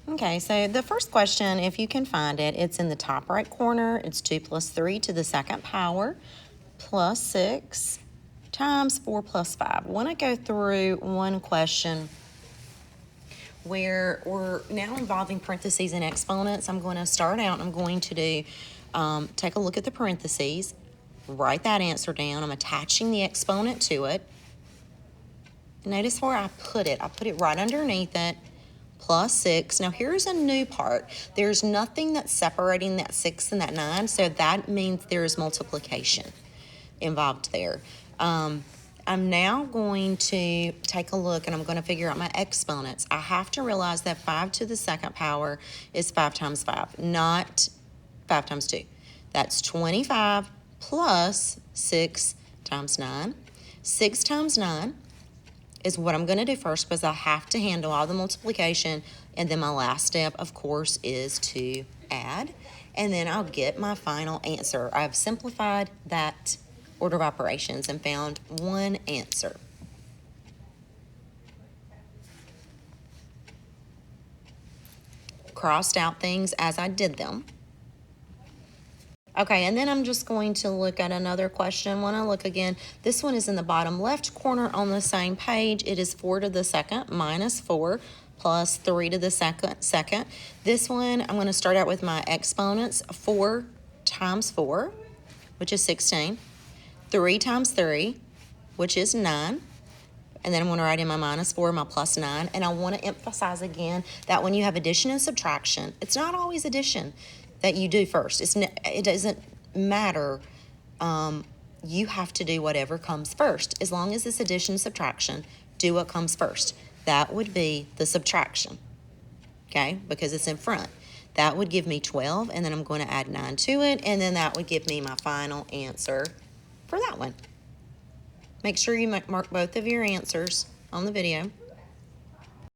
Okay, so the first question, if you can find it, it's in the top right corner. It's 2 plus 3 to the second power plus 6 times 4 plus 5. I want to go through one question where we're now involving parentheses and exponents. I'm going to start out and I'm going to do, take a look at the parentheses, write that answer down. I'm attaching the exponent to it. Notice where I put it. I put it right underneath it, plus 6. Now here's a new part. There's nothing that's separating that 6 and that 9, so that means there's multiplication involved there. I'm now going to take a look and I'm going to figure out my exponents. I have to realize that 5 to the second power is 5 times 5, not 5 times 2. That's 25 plus 6 times 9. 6 times 9 is what I'm going to do first because I have to handle all the multiplication, and then my last step, of course, is to add, and then I'll get my final answer. I've simplified that order of operations and found one answer. Crossed out things as I did them. Okay, and then I'm just going to look at another question. When I look again, this one is in the bottom left corner on the same page. It is 4 to the second minus 4 plus 3 to the second. This one, I'm going to start out with my exponents. 4 times 4, which is 16. 3 times 3, which is 9. And then I'm going to write in my minus 4, my plus 9. And I want to emphasize again that when you have addition and subtraction, it's not always addition that you do first. It doesn't matter. You have to do whatever comes first. As long as it's addition and subtraction, do what comes first. That would be the subtraction, okay, because it's in front. That would give me 12, and then I'm going to add 9 to it, and then that would give me my final answer for that one. Make sure you mark both of your answers on the video.